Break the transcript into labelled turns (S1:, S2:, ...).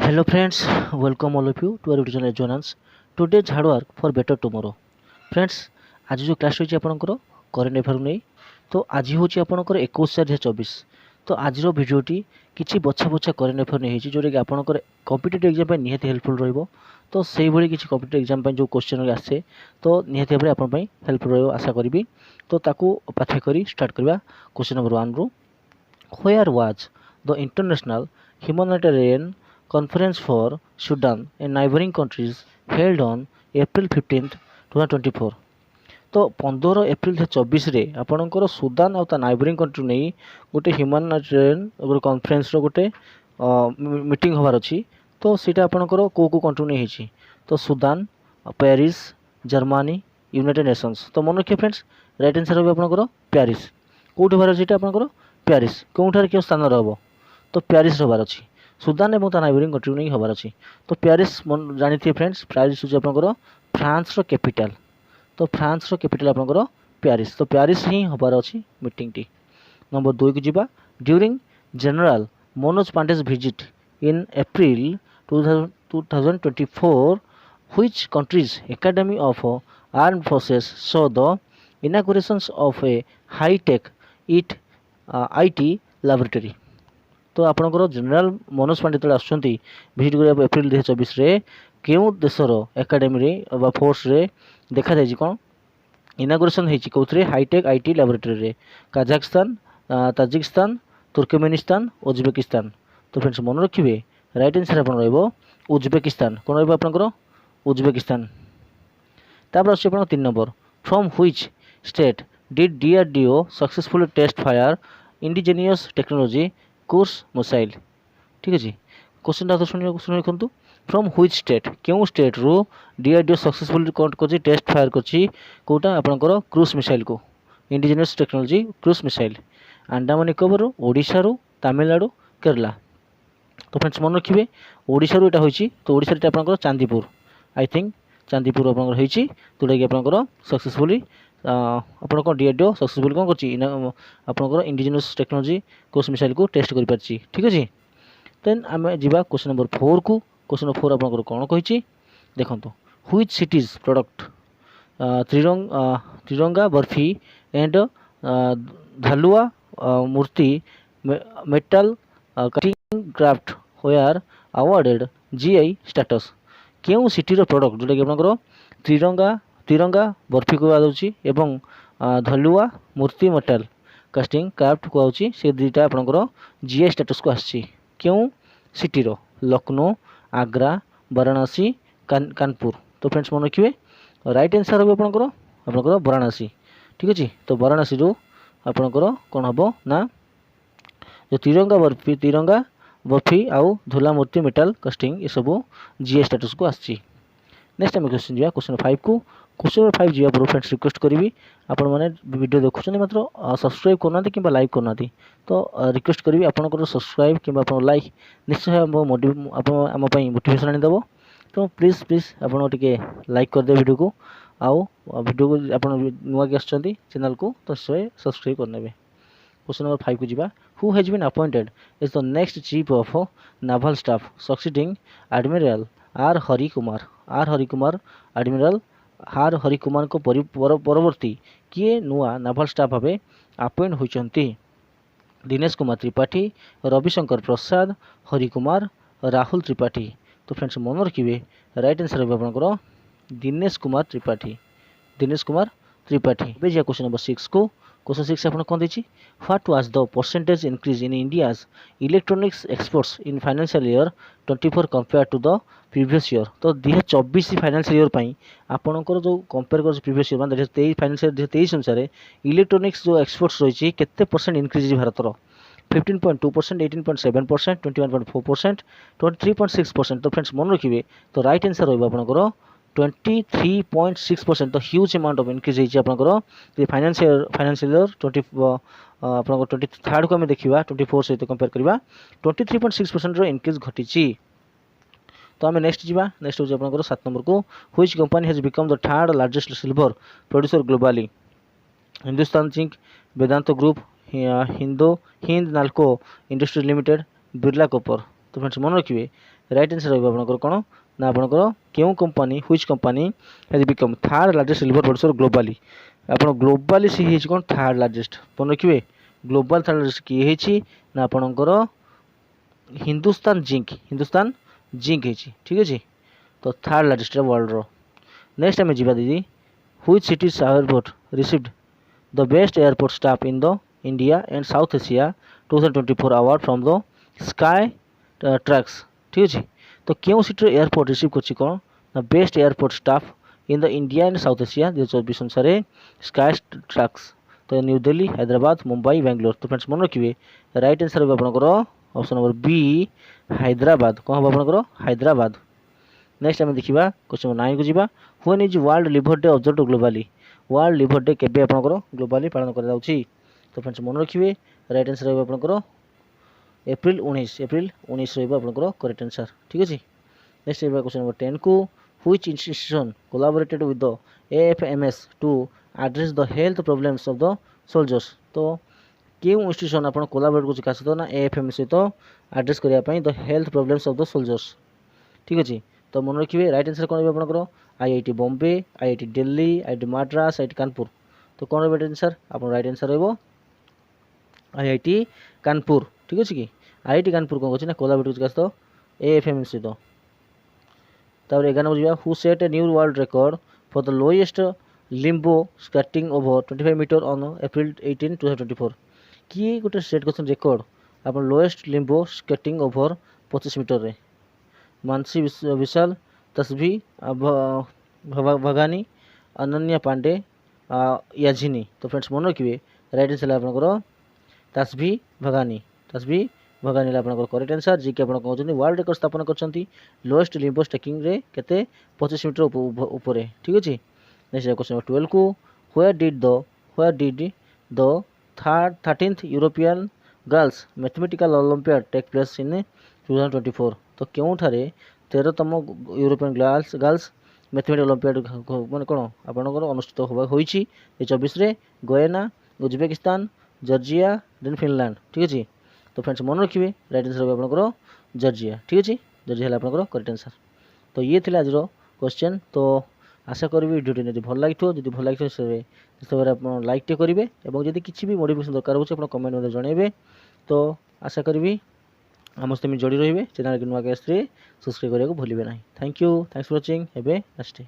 S1: Hello friends, welcome all of you to our YouTube channel Jonas. Today's hard work for better tomorrow. Friends, आज जो class रही आपंकर current affair नहीं तो आज हूँ आपंकर 21/2024 तो आज भिडियोटी किसी बछा बछा करेन्ट अफेयर नहीं जोटा कि आपंकर कॉम्पिटिटिव एग्जाम निहाती हेल्पफुल रहिबो। तो से भली किसी कॉम्पिटिटिव एग्जाम जो क्वेश्चन आसे तो निहाती भाव में आप हेल्पफुल रहिबो आशा करी। तो ताकू पाठ्य करी स्टार्ट करवा। क्वेश्चन नंबर 1 रू Where was the International Humanitarian Conference for Sudan and neighboring countries held on April 15th 2024? तो 15 एप्रिल 2024 आपणकर सुदान और नाइबरिंग कंट्री नहीं गोटे ह्यूमानिटेरियन गोटे कॉन्फ्रेंस गोटे मीटिंग हबार अच्छी। तो सीटा आपणकर को कंट्री नहीं होती तो Sudan, Paris, Germany, United Nations. तो मन रखिए फ्रेंड्स, राइट आंसर होगा आपणकर पेरिस। कौट हबार अच्छी आपणकर पेरिस कौटार क्यों स्थान रहा तो पेरिस हबार अच्छी सुदान और नाइबरिंग कंट्री नहीं हबार अच्छी। तो पेरिस जानी थी फ्रेंड्स, पेरिस हूँ आपणकर फ्रांस कैपिटल। तो फ्रांस कैपिटल आपणकर पेरिस। तो पेरिस ही हबार अच्छी मीटिंग टी। नंबर 2 को जीवा। During general Manoj Pandey's visit in April 2024 which countries academy of armed forces saw the inaugurations of a high tech IT laboratory? तो आपणकर जनरल मनोज पांडे जो आसुँच भिजिट करा एप्रिल 2024 केउं देशर एकाडेमी फोर्स रे देखा जाए कौन इनागुरेसन होती कौन hitech IT laboratory Kazakhstan, Tajikistan, Turkmenistan, Uzbekistan. तो फ्रेंड्स मन रखिए राइट आंसर आप उज्बेकिस्तान। कौन रहा उज्बेकिस्तान। तापर आस 3 number from which state did DRDO successfully test fire indigenous technology cruise missile. ठीक अच्छे क्वेश्चन तो शुणी लिखु फ्रॉम व्हिच स्टेट क्यों स्टेट रू DRDO सक्सेसफुली कौन कर टेस्ट फायर करोटा आपंकर क्रूज मिसाइल को indigenous technology cruise missile Andaman Nicobar Odisha रू तमिलनाडु केरला। तो फ्रेंड्स मन रखिए ओडिशा रू यहाँ होती तो ओडिशा आपंकर चांदीपुर आई थिंक चांदीपुर आपंकर होती जोटा कि आपंकर सक्सेसफुली आप DRDO सक्सेसफुली कौन कर इंडिजिनियस टेक्नोलॉजी कोर्स मिसाइल को टेस्ट कर पार्टी। ठीक अच्छे देन आम जा क्वेश्चन नंबर 4 को। क्वेश्चन नंबर 4 आपंकर कौन कही देखो which cities product Tiranga barfi and Dhalua Murti metal cutting craft were awarded GI status. क्यों सिटीर प्रोडक्ट जोटा कि आपंकर तिरंगा बर्फी कहूँ Dhalua Murti metal casting craft कहूँ से दुईटा आपंकर GI स्टेटस को आसी क्यों सिटीर लखनऊ, आग्रा, वाराणसी, कानपुर। तो फ्रेंड्स मन रखिए राइट आंसर हो आपंकर वाराणसी। ठीक अच्छे तो वाराणसी रू आपंकर कौन हम ना जो तिरंगा बर्फी आउ धुला मूर्ति मेटल कास्टिंग ये सब GI स्टेटस को आसी। नेक्स्ट आम क्वेश्चन जा क्वेश्चन 5 को। क्वेश्चन नंबर 5 जा पूर्व फ्रेंड्स रिक्वेस्ट करी आपण मैंने वीडियो देखुं मात्र सब्सक्राइब करना कि लाइक करना तो रिक्वेस्ट करी आपंकर सब्सक्राइब कि लाइक निश्चय आम मोटिवेशन आनीदेव। तो प्लीज आप लाइक करदे वीडियो को आउ वीडियो को आप नुआ आसुँच चैनल को तो सब्सक्राइब करने। क्वेश्चन नंबर 5 को जीवा। Who has been appointed is the next chief of naval staff succeeding Admiral R Harikumar. Admiral R Harikumar को परवर्ती किए नुआ नावल स्टाफ भाव अपॉइंट होती दिनेश कुमार त्रिपाठी, रविशंकर प्रसाद, हरिकुमार, राहुल त्रिपाठी। तो फ्रेंड्स मन रखिए राइट आंसर हो आपंकर दिनेश कुमार त्रिपाठी। क्वेश्चन नंबर 6 को। क्वेश्चन 6 आप कौन देखिए what was the percentage increase in India's electronics exports in financial year 24 compared to the previous year. तो 2024 फाइनेंशियल ईयर पर आपंकर जो कंपेयर कर प्रीवियस ईयर मतलब 2023 फाइनेंशियल 2023 अनुसार इलेक्ट्रॉनिक्स जो एक्सपोर्ट्स रही केते परसेंट इंक्रीज भारतर 15.2%, 18.7%, 21.4%, 23.6%। तो फ्रेंड्स मन रखिए तो राइट आंसर हो आपंकर 23.6%। तो ह्यूज अमाउंट ऑफ इंक्रीज होती है फाइनेंशियल ईयर 23rd को आम देखा 24 सहित कंपेयर करवा 23.6% इंक्रीज घटी। तो आम नेक्स्ट जा नेक्स्ट हूँ आप 7 नंबर को। Which company has become the 3rd largest silver producer globally. Hindustan Zinc, Vedanta Group, Hind Nalco Industry Limited, Birla Copper. तो फ्रेंड्स मन रखिए राइट आंसर रहिबो आपनकर कोन ना आपनकर केउ company which company has become third largest silver producer globally आपण ग्लोबली सी हेछि कोन थर्ड लार्जेस्ट मन रखिए ग्लोबल थर्ड लार्जेस्ट की हेछि ना आपनकर हिंदुस्तान जिंक हेछि ठीक अछि तो थर्ड लार्जेस्ट वर्ल्ड रो नेक्स्ट आम जीवा दीदी which city airport received the best airport staff in the India and south Asia 2024 award from the sky tracks ठीक अच्छे तो क्यों सिटी एयरपोर्ट रिसीव कर कौन ना best airport staff in the India and south Asia 2024 अनुसार sky tracks तो new Delhi Hyderabad Mumbai Bangalore तो फ्रेंड्स मन रखिए राइट आंसर हो आपंकर ऑप्शन नंबर बी हैदराबाद कौन हम आपंकर हैदराबाद नेक्स्ट आम देखा क्वेश्चन नंबर 9 को जीवा when is world liver day observe globally world liver day केबे आपंकर ग्लोबली पालन करा तो फ्रेंड्स मन रखिए राइट आंसर हो आपंकर एप्रिल 19 रहा करेक्ट आंसर ठीक अच्छे नेक्स्ट क्वेश्चन नंबर 10 को which institution collaborated with the AFMS to address the health problems of the soldiers तो क्यों इंस्टीट्यूशन आप कोलाबोरेट कर सहित ना एएफएमएस सहित एड्रेस करने the health problems of the soldiers ठीक अच्छे तो मन रखिए राइट आंसर कौन आपंकर IIT Bombay IIT Delhi IIT Madras IIT Kanpur तो कौन राइट आंसर आप राइट आंसर रहा आईआईटी कानपुर ठीक अच्छे कि आईआईटी कानपुर कौन कर कोलाबोरेट कर एएफएमएस सहित तापर 11 नंबर जावा who set a new world record for the lowest limbo skating over 25 metres on April 18 2024 किए गोटे सेट कर रिकॉर्ड आप lowest limbo skating over 25 metres रे मानसी विशाल तस्भी भगानी अनन्या पांडे याझिनी तो फ्रेंड्स मन रखिए राइट आंसर आपंकर तस्भी भगानी आपंकर करेक्ट आंसर जी कि आप कहते वर्ल्ड रिकॉर्ड स्थापन कर लोएस्ट लिम्बो स्टेकिंग रे केते 25 मीटर ऊपर ठीक अच्छे नेक्स्ट क्वेश्चन नंबर 12 को where did the 13th European Girls Mathematical Olympiad take place in 2024 तो क्यों 13तम यूरोपियन गर्ल्स मैथमेटिकल ओलंपियाड मैंने कौन आपंकर अनुष्ठित होती 2024 Guyana Uzbekistan Georgia then Finland ठीक अच्छे तो फ्रेंड्स मन रखिए राइट आंसर आपंकर जॉर्जिया ठीक अच्छे जॉर्जिया है आपंकर करेक्ट आंसर तो ये थे आज क्वेश्चन तो आशा करी भिडियो जब भल लगी जब भल लगी से आप लाइक टे करेंगे और जब किसी भी मोटिवेशन दरकार हो कमेंट में जनइबे तो आशा करी आम सहित जोड़ी रे चैनल के नुआ सब्सक्राइब करने को भूलें ना thank you thanks for watching have a nice day.